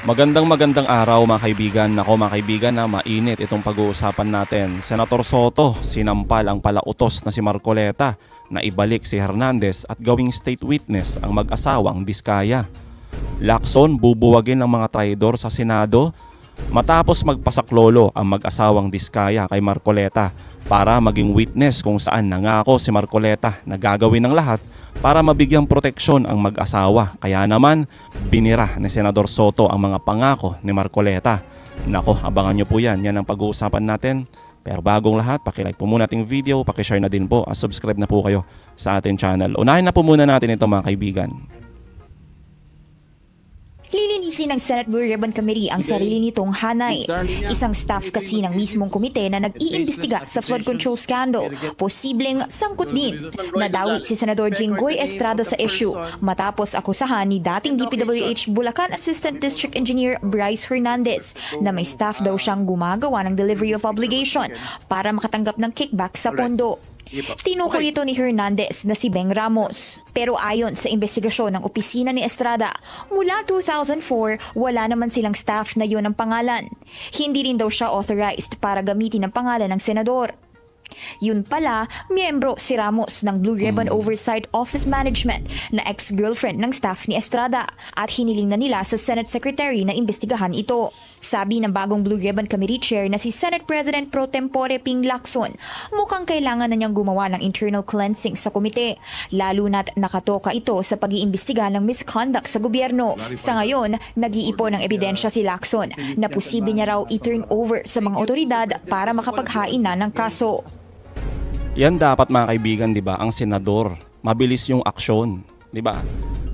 Magandang araw mga kaibigan. Nako mga kaibigan, na mainit itong pag-uusapan natin. Senator Soto, sinampal ang palautos na si Marcoleta na ibalik si Hernandez at gawing state witness ang mag-asawang Diskaya. Lacson, bubuwagin ng mga traidor sa Senado matapos magpasaklolo ang mag-asawang Diskaya kay Marcoleta para maging witness kung saan nangako si Marcoleta na gagawin ng lahat para mabigyang proteksyon ang mag-asawa. Kaya naman, binira ni Senador Soto ang mga pangako ni Marcoleta. Nako, abangan nyo po yan. Yan ang pag-uusapan natin. Pero bagong lahat, pakilike po muna ating video, pakishare na din po at subscribe na po kayo sa ating channel. Unahin na po muna natin ito mga kaibigan. Lilinisin ng Senate Blue Ribbon Committee ang sarili nitong hanay. Isang staff kasi ng mismong komite na nag-iimbestiga sa flood control scandal. Posibleng sangkot din. Nadawit si Senador Jinggoy Estrada sa issue matapos akusahan ni dating DPWH Bulacan Assistant District Engineer Bryce Hernandez na may staff daw siyang gumagawa ng delivery of obligation para makatanggap ng kickback sa pondo. Tinukoy ito ni Hernandez na si Beng Ramos. Pero ayon sa investigasyon ng opisina ni Estrada, mula 2004, wala naman silang staff na yun ang pangalan. Hindi rin daw siya authorized para gamitin ang pangalan ng senador. Yun pala, miyembro si Ramos ng Blue Ribbon Oversight Office Management na ex-girlfriend ng staff ni Estrada at hiniling na nila sa Senate Secretary na imbestigahan ito. Sabi ng bagong Blue Ribbon Committee Chair na si Senate President Pro Tempore Ping Lacson, mukhang kailangan na niyang gumawa ng internal cleansing sa komite, lalo na't nakatoka ito sa pag-iimbestiga ng misconduct sa gobyerno. Sa ngayon, nag-iipon ng ebidensya si Lacson na posible niya raw i-turn over sa mga otoridad para makapaghain na ng kaso. Yan dapat mga kaibigan, di ba? Ang senador, mabilis yung aksyon, di ba?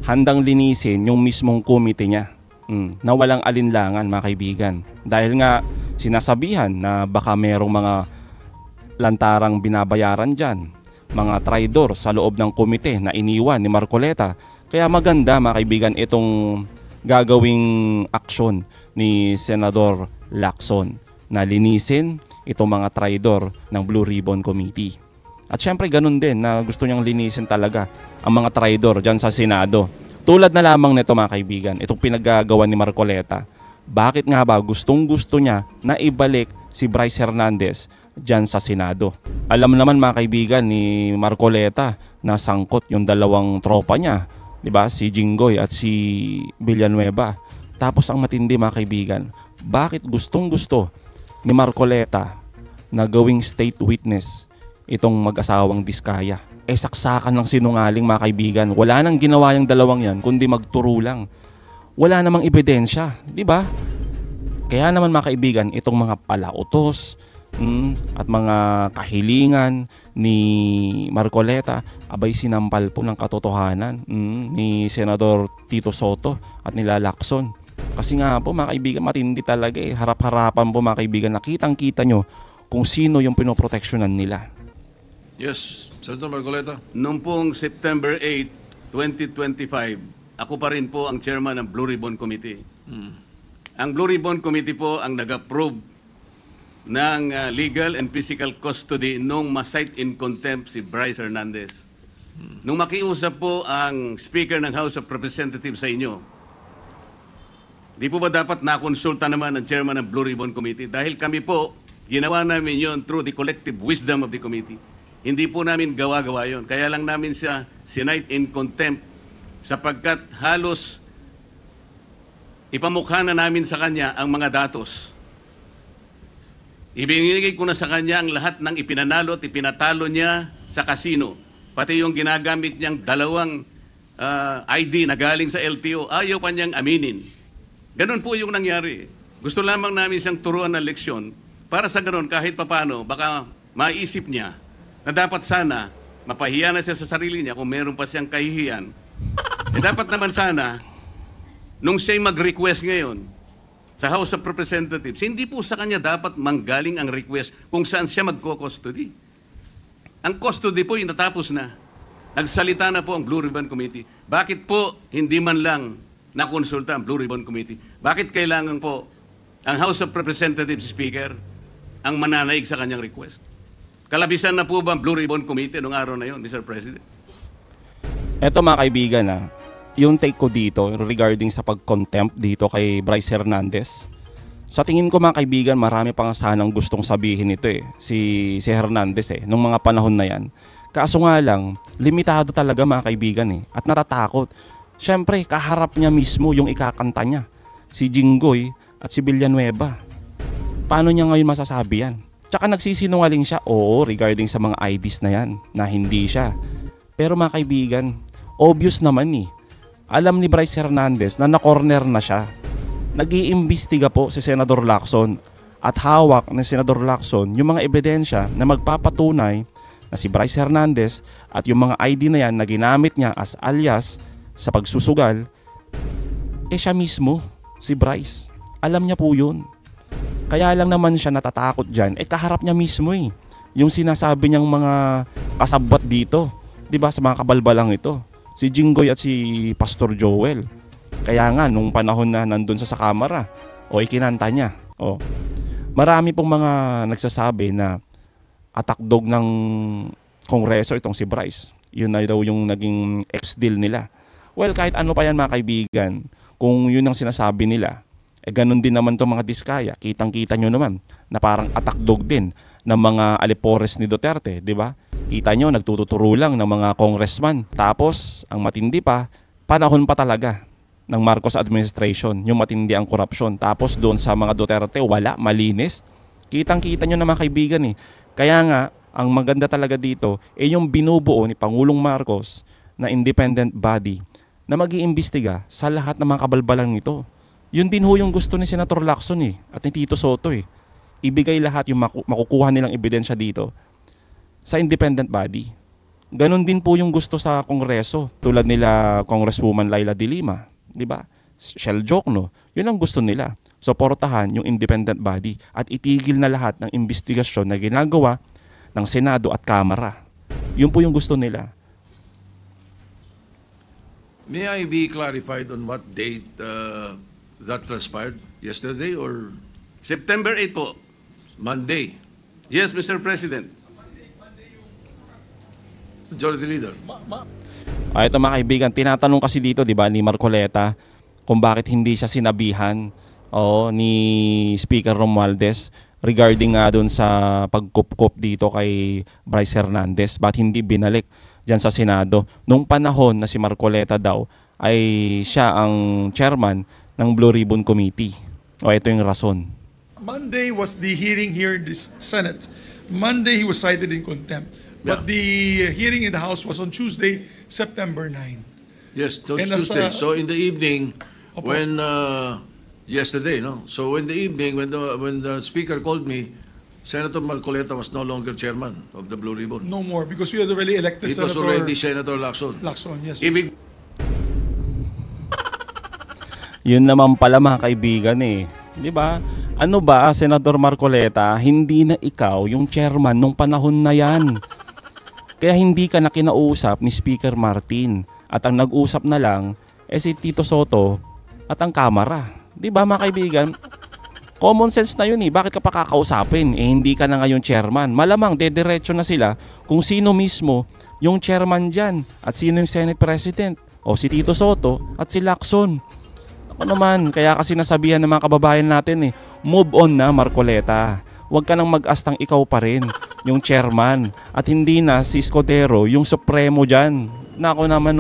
Handang linisin yung mismong komite niya. Na walang alinlangan mga kaibigan. Dahil nga sinasabihan na baka merong mga lantarang binabayaran dyan, mga traidor sa loob ng komite na iniwan ni Marcoleta. Kaya maganda mga kaibigan itong gagawing aksyon ni Senador Lacson na linisin itong mga traidor ng Blue Ribbon Committee. At syempre ganun din na gusto niyang linisin talaga ang mga traidor dyan sa Senado. Tulad na lamang nito mga kaibigan, itong pinaggagawa ni Marcoleta. Bakit nga ba gustong gusto niya na ibalik si Bryce Hernandez dyan sa Senado? Alam naman mga kaibigan ni Marcoleta na sangkot yung dalawang tropa niya, di ba? Si Jinggoy at si Villanueva. Tapos ang matindi mga kaibigan, bakit gustong gusto ni Marcoleta na gawing state witness itong mag-asawang Diskaya? Saksakan ng sinungaling mga kaibigan. Wala nang ginawa yung dalawang yan kundi magturo lang. Wala namang ebidensya, di ba? Kaya naman mga kaibigan, itong mga palautos at mga kahilingan ni Marcoleta, abay sinampal po ng katotohanan ni Senador Tito Soto at nila Lacson. Kasi nga po mga kaibigan, matindi talaga eh. Harap-harapan po mga kaibigan, nakitang-kita nyo kung sino yung pinoproteksyonan nila. Yes, Senator Marcoleta. Noong pong September 8, 2025, ako pa rin po ang chairman ng Blue Ribbon Committee. Ang Blue Ribbon Committee po ang nag-approve ng legal and physical custody nung ma-cite in contempt si Bryce Hernandez. Nung makiusap po ang Speaker ng House of Representatives sa inyo, di po ba dapat nakonsulta naman ng chairman ng Blue Ribbon Committee? Dahil kami po, ginawa namin yon through the collective wisdom of the committee. Hindi po namin gawa-gawa yon. Kaya lang namin siya sinite in contempt sapagkat halos ipamukha na namin sa kanya ang mga datos. Ibinigay ko na sa kanya ang lahat ng ipinanalo at ipinatalo niya sa casino. Pati yung ginagamit niyang dalawang ID na galing sa LTO, ayaw pa niyang aminin. Ganun po yung nangyari. Gusto lamang namin siyang turuan ng leksyon para sa ganun kahit papano baka maisip niya na dapat sana mapahiya na siya sa sarili niya kung meron pa siyang kahihiyan. Dapat naman sana nung siya'y mag-request ngayon sa House of Representatives, hindi po sa kanya dapat manggaling ang request kung saan siya magko-custody. Ang custody po yung natapos na. Nagsalita na po ang Blue Ribbon Committee. Bakit po hindi man lang nakonsulta ang Blue Ribbon Committee? Bakit kailangan po ang House of Representatives Speaker ang mananaig sa kanyang request? Kalabisan na po ba ang Blue Ribbon Committee noong araw na yon, Mr. President? Eto mga kaibigan yung take ko dito regarding sa pag-contempt dito kay Bryce Hernandez. Sa tingin ko mga kaibigan, marami pang sanang gustong sabihin ito si Hernandez nung mga panahon na yan. Kaso nga lang, limitado talaga mga kaibigan at natatakot. Siyempre, kaharap niya mismo yung ikakanta niya, si Jinggoy at si Villanueva. Paano niya ngayon masasabi yan? Tsaka nagsisinungaling siya, oo, regarding sa mga IDs na yan, na hindi siya. Pero mga kaibigan, obvious naman alam ni Bryce Hernandez na na-corner na siya. Nag-iimbestiga po si Senador Lacson at hawak ni Senador Lacson yung mga ebidensya na magpapatunay na si Bryce Hernandez at yung mga ID na yan na ginamit niya as alias sa pagsusugal, siya mismo, si Bryce. Alam niya po yun. Kaya lang naman siya natatakot dyan, kaharap niya mismo yung sinasabi niyang mga kasabwat dito, 'di ba, sa mga kabalbalang ito. Si Jinggoy at si Pastor Joel. Kaya nga, nung panahon na nandun sa kamera, ikinanta niya. Marami pong mga nagsasabi na attack dog ng Kongreso itong si Bryce. Yun na daw yung naging ex-deal nila. Well, kahit ano pa yan mga kaibigan, kung yun ang sinasabi nila, ganun din naman itong mga diskaya. Kitang-kita nyo naman na parang attack dog din ng mga alipores ni Duterte, di ba? Kita nyo, nagtututuro lang ng mga congressman. Tapos, ang matindi pa, panahon pa talaga ng Marcos administration, yung matindi ang korupsyon. Tapos doon sa mga Duterte, wala, malinis. Kitang-kita nyo na mga kaibigan Kaya nga, ang maganda talaga dito, yung binubuo ni Pangulong Marcos na independent body na mag-iimbestiga sa lahat ng mga kabalbalan nito. Yun din yung gusto ni Senator Lacson at ni Tito Soto Ibigay lahat yung makukuha nilang ebidensya dito sa independent body. Ganon din po yung gusto sa Kongreso, tulad nila Congresswoman Laila De Lima, di ba? Shell joke, no? Yun ang gusto nila. Suportahan yung independent body at itigil na lahat ng investigasyon na ginagawa ng Senado at Kamara. Yun po yung gusto nila. May I be clarified on what date that transpired? Yesterday or September 8 po. Monday? Yes, Mr. President. Majority Leader. Ito mga kaibigan, tinatanong kasi dito, di ba, ni Marcoleta kung bakit hindi siya sinabihan ni Speaker Romualdez regarding nga doon sa pagkup-kup dito kay Bryce Hernandez. Ba't hindi binalik dyan sa Senado? Nung panahon na si Marcoleta daw ay siya ang chairman ng Blue Ribbon Committee. Ito yung rason. Monday was the hearing here in the Senate. Monday he was cited in contempt. But the hearing in the House was on Tuesday, September 9. Yes, And Tuesday. So in the evening, Opo. when yesterday, no. So in the evening, when the Speaker called me, Senator Marcoleta was no longer chairman of the Blue Ribbon. No more, because we had already elected It was Senator already Senator Lacson. Lacson. Yes. Ibig Yun naman pala mga kaibigan Di ba? Ano ba, Senador Marcoleta, hindi na ikaw yung chairman nung panahon na yan. Kaya hindi ka na kinausap ni Speaker Martin. At ang nag-usap na lang si Tito Soto at ang Kamara. Di ba mga kaibigan? Common sense na yun Bakit ka pa kakausapin? Hindi ka na ngayon chairman. Malamang dediretso na sila kung sino mismo yung chairman dyan at sino yung Senate President. O si Tito Soto at si Lacson. Ako naman, kaya kasi nasabihan ng mga kababayan natin move on na Marcoleta. Huwag ka nang mag-astang ikaw pa rin yung chairman at hindi na si Escudero yung supremo dyan. Nako naman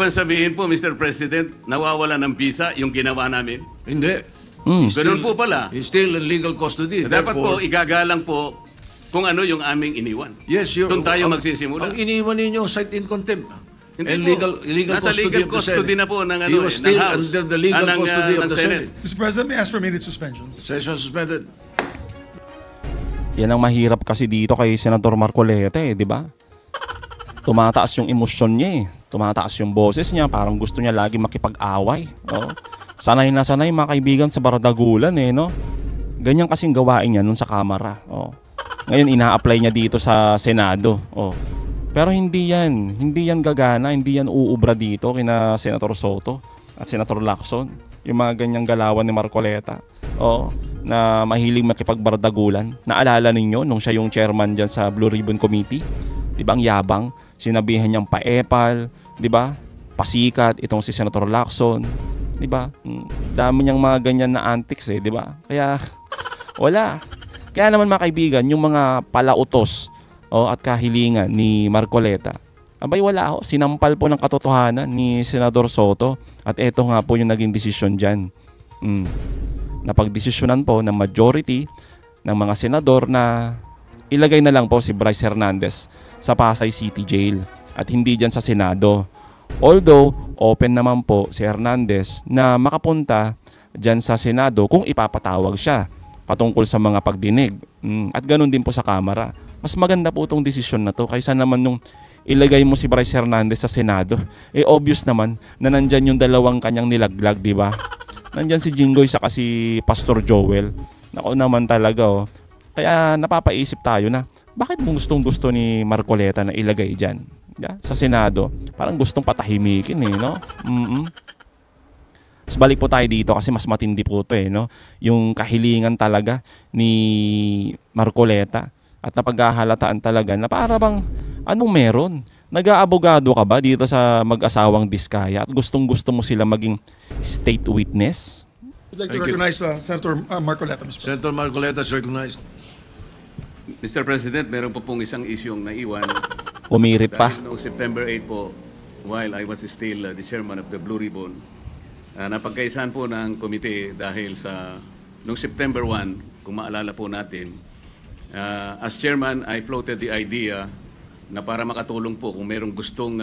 sabihin po, Mr. President, nawawala ng visa yung ginawa namin. Hindi. Ganun po pala. He's still in legal custody. Dapat po, Therefore, igagalang po kung ano yung aming iniwan. yes, Doon tayo magsisimula. Ang iniwan ninyo, cite in contempt. Hindi And po. legal Nasa custody legal of the custody Senate. na po ng He was ng still House. under the legal ng, custody of ng the Senate. Mr. President, may I ask for immediate suspension? Session suspended. Yan ang mahirap kasi dito kay Senator Marcoleta di ba? Tumataas yung emosyon niya Tumataas yung boses niya, parang gusto niya lagi makipag-away. Sanay na sanay mga kaibigan sa bardagulan no? Ganyan kasing gawain niya nun sa Kamara. Ngayon ina-apply niya dito sa Senado. Pero hindi yan gagana, hindi yan uubra dito kina Senator Soto at Senator Lacson. Yung mga ganyang galawan ni Marcoleta. Na mahilig makipagbardagulan. Naalala ninyo nung siya yung chairman dyan sa Blue Ribbon Committee? Di ba ang yabang? Sinabihan niyang paepal, di ba? pasikat itong si Senator Lacson, 'di ba? Dami niyang mga ganyan na antics 'di ba? Kaya wala. Kaya naman mga kaibigan, yung mga palautos at kahilingan ni Marcoleta, abay wala ho. Sinampal po ng katotohanan ni Senador Soto at eto nga po yung naging desisyon diyan. Napagdesisyonan po ng majority ng mga senador na ilagay na lang po si Bryce Hernandez sa Pasay City Jail at hindi dyan sa Senado. Although, open naman po si Hernandez na makapunta dyan sa Senado kung ipapatawag siya patungkol sa mga pagdinig. At ganun din po sa Kamara. Mas maganda po itong desisyon na to kaysa naman nung ilagay mo si Bryce Hernandez sa Senado. Obvious naman na nandyan yung dalawang kanyang nilaglag, di ba? Nandyan si Jinggoy saka si Pastor Joel. Nako naman talaga Kaya napapaisip tayo na bakit gustong-gusto ni Marcoleta na ilagay dyan sa Senado? Parang gustong patahimikin no? Mas balik po tayo dito kasi mas matindi po ito no? Yung kahilingan talaga ni Marcoleta at napaghahalataan talaga na para bang anong meron? Nag-aabogado ka ba dito sa mag-asawang Diskaya at gustong-gusto mo sila maging state witness? I'd like to Thank you. recognize Senator Marcoleta, Mr. President. Senator Marcoleta is recognized. Mr. President, meron po pong isang isyong naiwan. Umirit pa. Dahil noong September 8 po, while I was still the chairman of the Blue Ribbon, napagkaisahan po ng komite dahil sa noong September 1, kung maalala po natin, as chairman, I floated the idea na para makatulong po kung merong gustong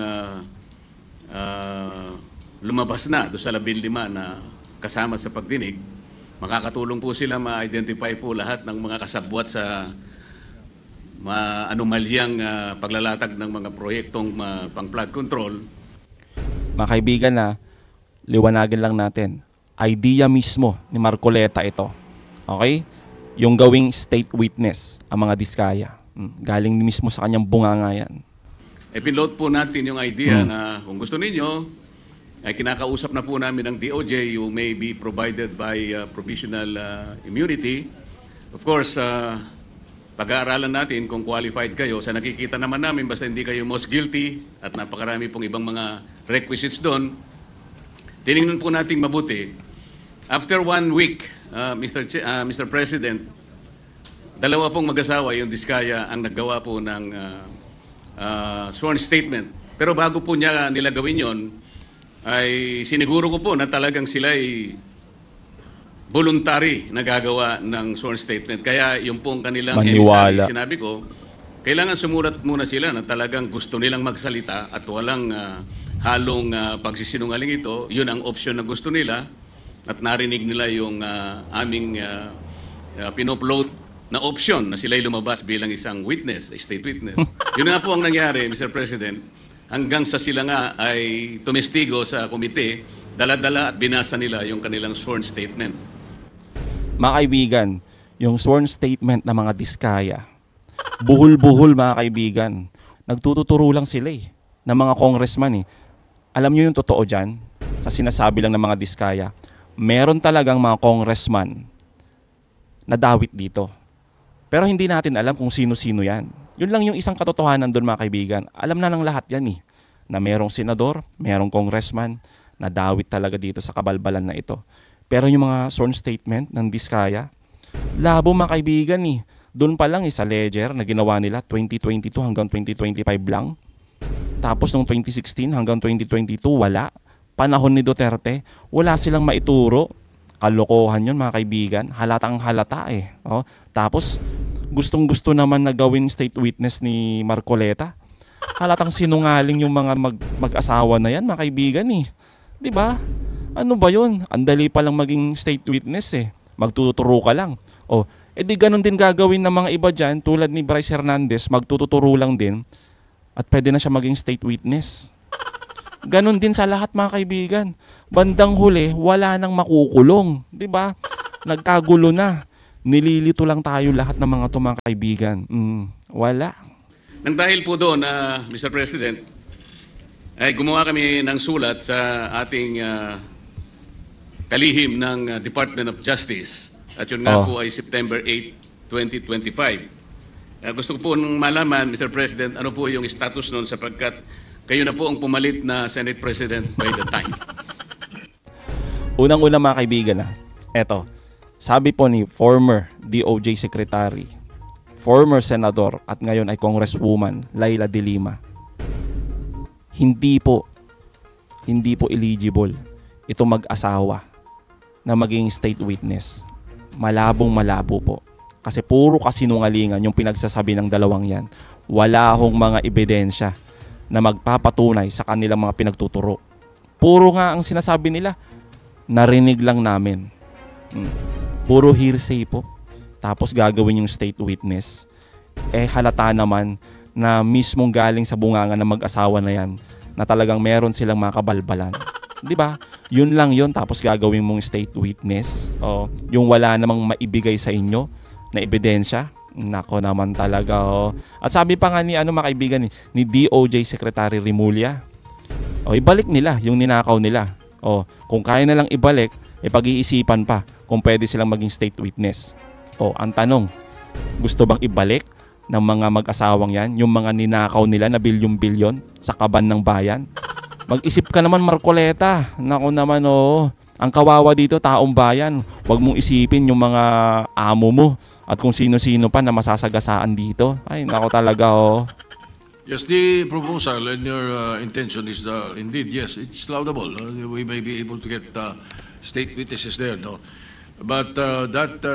lumabas na doon sa 15 na kasama sa pagdinig, makakatulong po sila ma-identify po lahat ng mga kasabwat sa anomalyang paglalatag ng mga proyektong pang-flood control. Mga kaibigan liwanagin lang natin. Idea mismo ni Marcoleta ito. Okay? Yung gawing state witness ang mga Diskaya. Galing mismo sa kanyang bunganga yan. Pinload po natin yung idea na kung gusto ninyo, ay kinakausap na po namin ng DOJ, you may be provided by provisional immunity. Of course, pag-aaralan natin kung qualified kayo. Sa nakikita naman namin, basta hindi kayo most guilty at napakarami pong ibang mga requisites doon, tinignan po natin mabuti. After 1 week, Mr. President, dalawa pong mag-asawa, yung Diskaya, ang naggawa po ng sworn statement. Pero bago po niya nila gawin yon, ay siniguro ko po na talagang sila ay voluntary na gagawa ng sworn statement. Kaya yung pong kanilang Maniwala. sinabi ko, kailangan sumulat muna sila na talagang gusto nilang magsalita at walang halong pagsisinungaling ito. Yun ang option na gusto nila at narinig nila yung aming pinupload na option na sila'y lumabas bilang isang witness, a state witness. Yun nga po ang nangyari, Mr. President, hanggang sa sila nga ay tumestigo sa komite, dala-dala at binasa nila yung kanilang sworn statement. Mga kaibigan, yung sworn statement ng mga Diskaya, buhol-buhol mga kaibigan. Nagtuturo lang sila ng mga congressman Alam nyo yung totoo dyan, sa sinasabi lang ng mga Diskaya, meron talagang mga congressman na dawit dito. Pero hindi natin alam kung sino-sino yan. Yun lang yung isang katotohanan doon mga kaibigan. Alam na ng lahat yan na merong senador, merong congressman na dawit talaga dito sa kabalbalan na ito. Pero yung mga sworn statement ng Diskaya, labo mga kaibigan Doon pa lang sa ledger na ginawa nila 2022 hanggang 2025 lang. Tapos nung 2016 hanggang 2022 wala. Panahon ni Duterte, wala silang maituro. Kalokohan yun mga kaibigan. Halatang halata Tapos gustong-gusto naman na gawin state witness ni Marcoleta. Halatang sinungaling yung mga mag-asawa na yan mga kaibigan Di ba? Ano ba yun? Andali pa lang maging state witness Magtuturo ka lang. Di ganun din gagawin ng mga iba dyan tulad ni Bryce Hernandez, magtuturo lang din at pwede na siya maging state witness. Ganun din sa lahat mga kaibigan. Bandang huli, wala nang makukulong. Diba? Nagkagulo na. Nililito lang tayo lahat ng mga kaibigan. Wala. Nang dahil po doon, Mr. President, ay gumawa kami ng sulat sa ating kalihim ng Department of Justice. At yun nga po ay September 8, 2025. Gusto ko po nung malaman, Mr. President, ano po yung status noon sapagkat kayo na po ang pumalit na Senate President by the time. Unang-una mga kaibigan eto, sabi po ni former DOJ Secretary, former Senador at ngayon ay Congresswoman Laila De Lima, hindi po eligible ito mag-asawa na maging state witness. Malabong-malabo po. Kasi puro kasinungalingan yung pinagsasabi ng dalawang yan. Wala hong mga ebidensya na magpapatunay sa kanilang mga pinagtuturo. Puro nga ang sinasabi nila, narinig lang namin. Puro hearsay po. Tapos gagawin yung state witness. Halata naman na mismong galing sa bunganga ng mag-asawa na yan na talagang meron silang mga kabalbalan. 'Di ba? Yun lang yun, tapos gagawin mong state witness. Yung wala namang maibigay sa inyo na ebidensya. Nako naman talaga. At sabi pa nga ni mga kaibigan ni DOJ Secretary Remulla, ibalik nila yung ninakaw nila. Kung kaya na lang ibalik, pag-iisipan pa kung pwede silang maging state witness. Ang tanong, gusto bang ibalik ng mga mag-asawang yan yung mga ninakaw nila na bilyon-bilyon sa kaban ng bayan? Mag-isip ka naman, Marcoleta. Nako naman, ang kawawa dito, taong bayan. Huwag mong isipin yung mga amo mo at kung sino-sino pa na masasagasaan dito. Ay, nako talaga, Yes, the proposal and your intention is indeed, yes, it's laudable. We may be able to get state witnesses there, no? But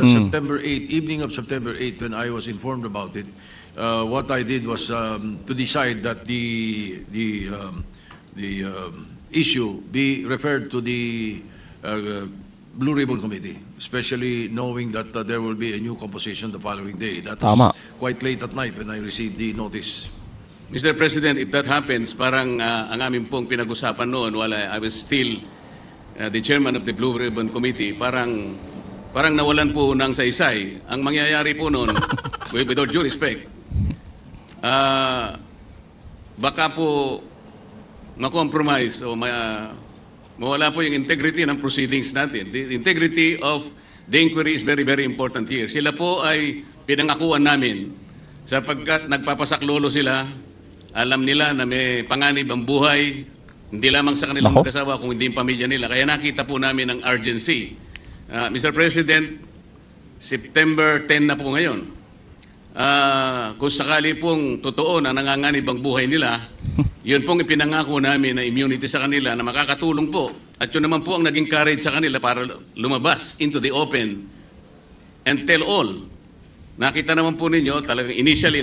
September 8, evening of September 8, when I was informed about it, what I did was to decide that the issue be referred to the Blue Ribbon Committee, especially knowing that there will be a new composition the following day. That was Tama. quite late at night when I received the notice. Mr. President, if that happens, parang ang aming pong pinag-usapan noon while I was still the chairman of the Blue Ribbon Committee, parang nawalan po ng saysay. Ang mangyayari po noon, with all due respect, baka po ma-compromise o mawala po yung integrity ng proceedings natin. The integrity of the inquiry is very, very important here. Sila po ay pinangakuan namin sapagkat nagpapasaklolo sila. Alam nila na may panganib ang buhay, hindi lamang sa kanilang mag-asawa, kung hindi yung pamilya nila. Kaya nakita po namin ang urgency. Mr. President, September 10 na po ngayon. Kung sakali pong totoo na nanganganib ang buhay nila, yun pong ipinangako namin na immunity sa kanila na makakatulong po. At yun naman po ang naging courage sa kanila para lumabas into the open and tell all. Nakita naman po ninyo, talagang initially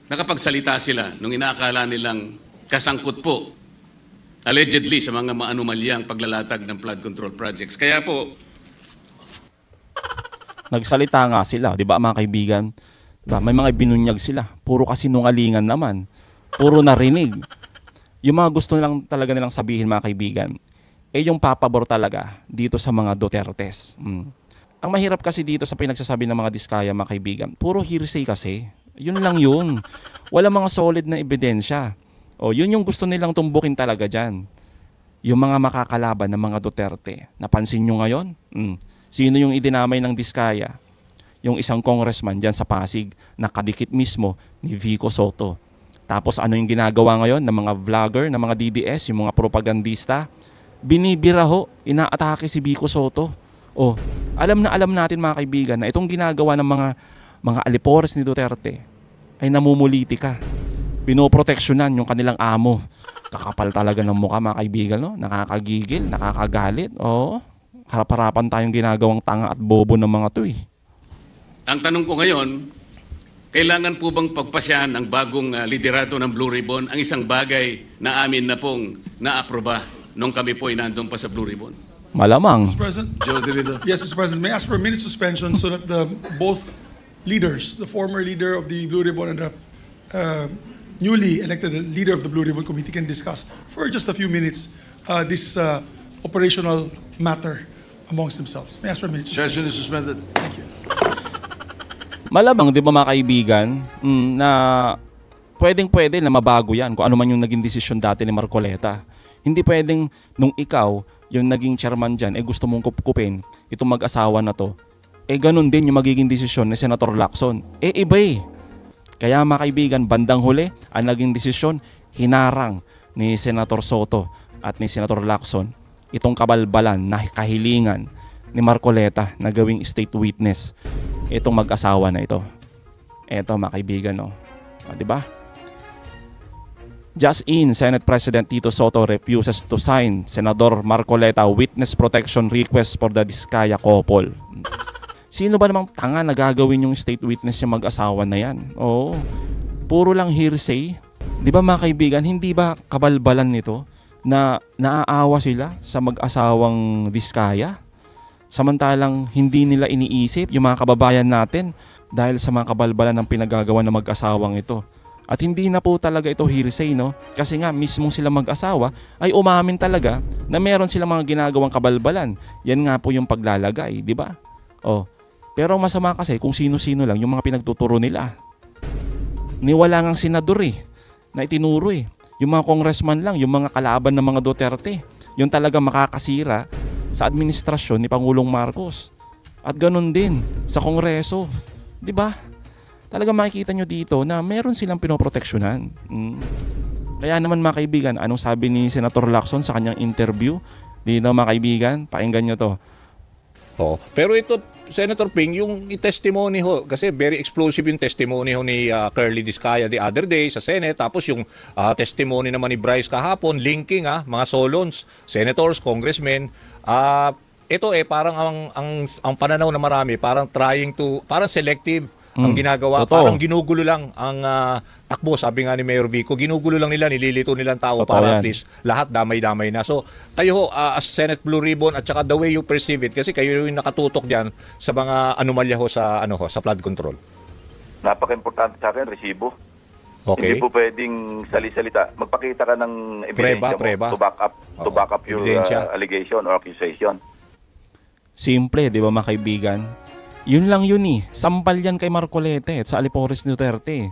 nakapagsalita sila nung inaakala nilang kasangkot po, allegedly, sa mga maanumalyang paglalatag ng flood control projects. Kaya po, nagsalita nga sila, 'di ba mga kaibigan? Diba? May mga binunyag sila. Puro kasinungalingan naman. Puro narinig. Yung mga gusto lang talaga nilang sabihin mga kaibigan, yung papabor talaga dito sa mga Dutertes. Ang mahirap kasi dito sa pinagsasabi ng mga Diskaya mga kaibigan, puro hearsay kasi. Yun lang yun. Wala mga solid na ebidensya. Yun yung gusto nilang tumbukin talaga dyan. Yung mga makakalaban ng mga Duterte. Napansin nyo ngayon? Sino yung idinamay ng Diskaya? Yung isang congressman dyan sa Pasig na kadikit mismo ni Vico Soto. Tapos ano yung ginagawa ngayon ng mga vlogger, ng mga DDS, yung mga propagandista? Binibira ho, inaatake si Vico Soto. Alam natin mga kaibigan na itong ginagawa ng mga alipores ni Duterte ay namumulitika. Pinoproteksyonan yung kanilang amo. Kakapal talaga ng mukha mga kaibigan, no? Nakakagigil, nakakagalit. Harap-harapan tayong ginagawang tanga at bobo ng mga to. ang tanong ko ngayon, kailangan po bang pagpasyahan ng bagong liderato ng Blue Ribbon ang isang bagay na amin na pong naaproba nung kami po ay nandun pa sa Blue Ribbon? Malamang. Mr. President? Joe Delito. Yes, Mr. President. May I ask for a minute suspension so that both leaders, the former leader of the Blue Ribbon and the newly elected leader of the Blue Ribbon Committee, can discuss for just a few minutes this operational matter amongst themselves. May I ask for a minute suspension? Session is suspended. Thank you. Malamang, di ba mga kaibigan, na pwedeng-pwede na mabago yan kung ano man yung naging desisyon dati ni Marcoleta. Hindi pwedeng nung ikaw, yung naging chairman dyan, gusto mong kupkupin itong mag-asawa na to. Ganun din yung magiging desisyon ni Senator Lacson. Iba eh. Kaya mga kaibigan, bandang huli, ang naging desisyon, hinarang ni Senator Soto at ni Senator Lacson itong kabalbalan na kahilingan ni Marcoleta na gawing state witness itong mag-asawa na ito. Eto mga kaibigan, no? Di ba? Just in, Senate President Tito Soto refuses to sign Senador Marcoleta witness protection request for the Diskaya couple. Sino ba namang tanga na gagawin yung state witness yung mag-asawa na yan? Oo. Puro lang hearsay. Di ba mga kaibigan, hindi ba kabalbalan nito na naaawa sila sa mag-asawang Diskaya? Samantalang hindi nila iniisip yung mga kababayan natin dahil sa mga kabalbalan ng pinagagawa ng mag-asawang ito. At hindi na po talaga ito hearsay, no? Kasi nga mismong sila mag-asawa ay umamin talaga na meron silang mga ginagawang kabalbalan. Yan nga po yung paglalagay, di ba? Oh. Pero masama kasi kung sino-sino lang yung mga pinagtuturo nila. Niwala ngang senador na itinuro Yung mga congressman lang, yung mga kalaban ng mga Duterte. Yung talaga makakasira sa administrasyon ni Pangulong Marcos. At ganun din sa Kongreso. Di ba? Talaga makikita nyo dito na meron silang pinoproteksyonan. Kaya naman mga kaibigan, anong sabi ni Senator Lacson sa kanyang interview? Dito mga kaibigan, pakinggan nyo to. Oh, pero ito, Senator Ping, yung testimony ho, kasi very explosive yung testimony ho ni Curly Diskaya the other day sa Senate, tapos yung testimony naman ni Bryce kahapon, linking mga solons, senators, congressmen. Ito parang ang pananaw na marami, parang parang selective ang ginagawa. Totoo. Parang ginugulo lang ang takbo, sabi nga ni Mayor Vico, ginugulo lang nila, nililito nilang tao. Totoo para yan. at least lahat damay-damay na. So kayo as Senate Blue Ribbon at saka the way you perceive it, kasi kayo yung nakatutok diyan sa mga anomalya ho sa sa flood control. Napaka-importante sa akin, resibo. Okay. Hindi po pwedeng sali-salita. Magpakita ka ng ebidensya Preba. mo to back up your allegation or accusation. Simple, di ba mga kaibigan? Yun lang yun Sampal yan kay Marcoleta at sa Alipores Duterte.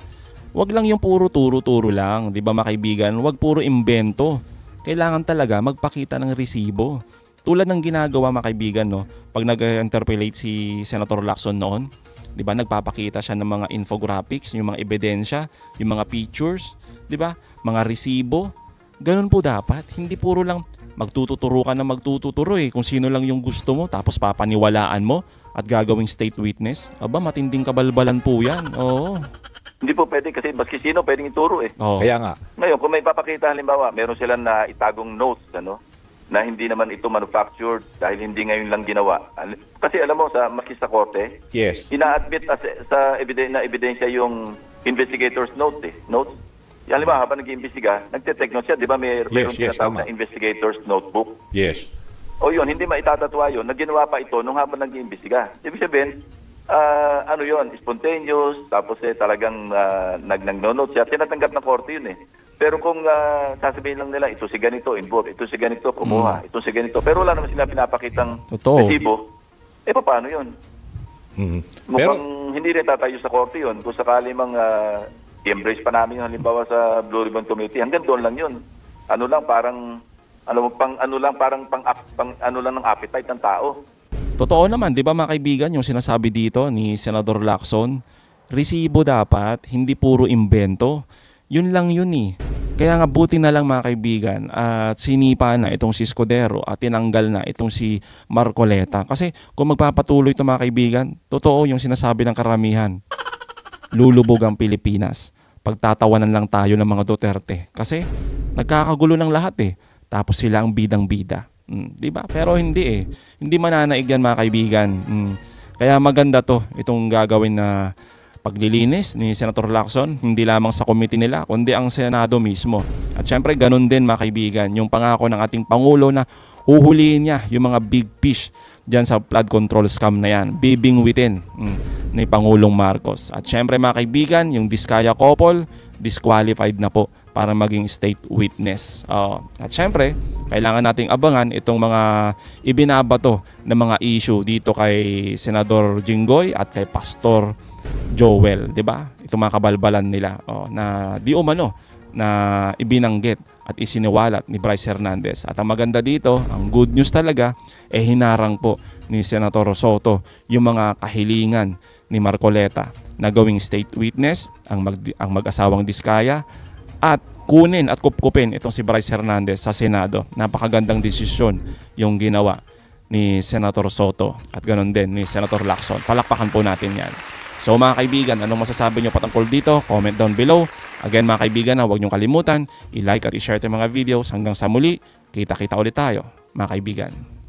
Wag lang yung puro turo-turo lang, di ba mga kaibigan? Wag puro imbento. Kailangan talaga magpakita ng resibo. Tulad ng ginagawa mga kaibigan, no? Pag nag-interpellate si Senator Lacson noon, di ba nagpapakita siya ng mga infographics, yung mga ebidensya, yung mga pictures, di ba? Mga resibo. Ganun po dapat. Hindi puro lang magtuturo ka na magtuturo kung sino lang yung gusto mo tapos papaniwalaan mo at gagawing state witness. Aba, matinding kabalbalan po yan. Oo. Hindi po pwede kasi baski sino pwedeng ituro Oo. Kaya nga. Ngayon, kung may papakita halimbawa, meron silang na itagong notes, na hindi naman ito manufactured dahil hindi ngayon lang ginawa. Kasi alam mo, maski sa korte, Yes. ina-admit sa ebidensya yung investigator's notes. Notes. Halimbawa, habang nag-iimbestiga, nagte-take notes siya. Di ba meron tinatawag na investigator's notebook? Yes. O yun, hindi maitatatwa yun. Naginawa pa ito nung habang nag-iimbestiga. Ibig sabihin, spontaneous, tapos talagang nag-note siya. Tinatanggap ng korte yun Pero kung sasabihin lang nila, ito si ganito, involved, ito si ganito, kumuha, ito si ganito. Pero wala naman sila pinapakitang resibo. Paano yun? Mukhang hindi rin tatayo sa korte yun. Kung sakali mang i-embrace pa namin yung halimbawa sa Blue Ribbon Committee, hanggang doon lang yun. Parang ng appetite ng tao. Totoo naman, di ba mga kaibigan, yung sinasabi dito ni Senador Lacson, resibo dapat, hindi puro imbento. Yun lang yun Kaya nga buti na lang mga kaibigan at sinipa na itong si Escudero at tinanggal na itong si Marcoleta. Kasi kung magpapatuloy ito mga kaibigan, totoo yung sinasabi ng karamihan. Lulubog ang Pilipinas. Pagtatawanan lang tayo ng mga Duterte. Kasi nagkakagulo ng lahat Tapos sila ang bidang-bida. Di ba? Pero hindi Hindi mananaig yan mga kaibigan. Kaya maganda itong gagawin na paglilinis ni Senator Lacson, hindi lamang sa committee nila, kundi ang Senado mismo. At syempre, ganun din mga kaibigan, yung pangako ng ating Pangulo na huhulihin niya yung mga big fish dyan sa flood control scam na yan. Bibingwitin ni Pangulong Marcos. At syempre mga kaibigan, yung Diskaya couple, disqualified na po para maging state witness. At syempre, kailangan nating abangan itong mga ibinabato na mga issue dito kay Senador Jinggoy at kay Pastor Joel, 'di ba? Itong mga kabalbalan nila na di umano na ibinanggit at isiniwalat ni Bryce Hernandez. At ang maganda dito, ang good news talaga, hinarang po ni Senator Soto yung mga kahilingan ni Marcoleta na gawing state witness ang mag-asawang Diskaya at kunin at kupkupin itong si Bryce Hernandez sa Senado. Napakagandang desisyon yung ginawa ni Senator Soto at ganoon din ni Senator Lacson. Palakpakan po natin yan. So mga kaibigan, anong masasabi nyo patungkol dito? Comment down below. Again mga kaibigan, huwag nyo kalimutan, i-like at i-share itong mga videos. Hanggang sa muli, kita-kita ulit tayo mga kaibigan.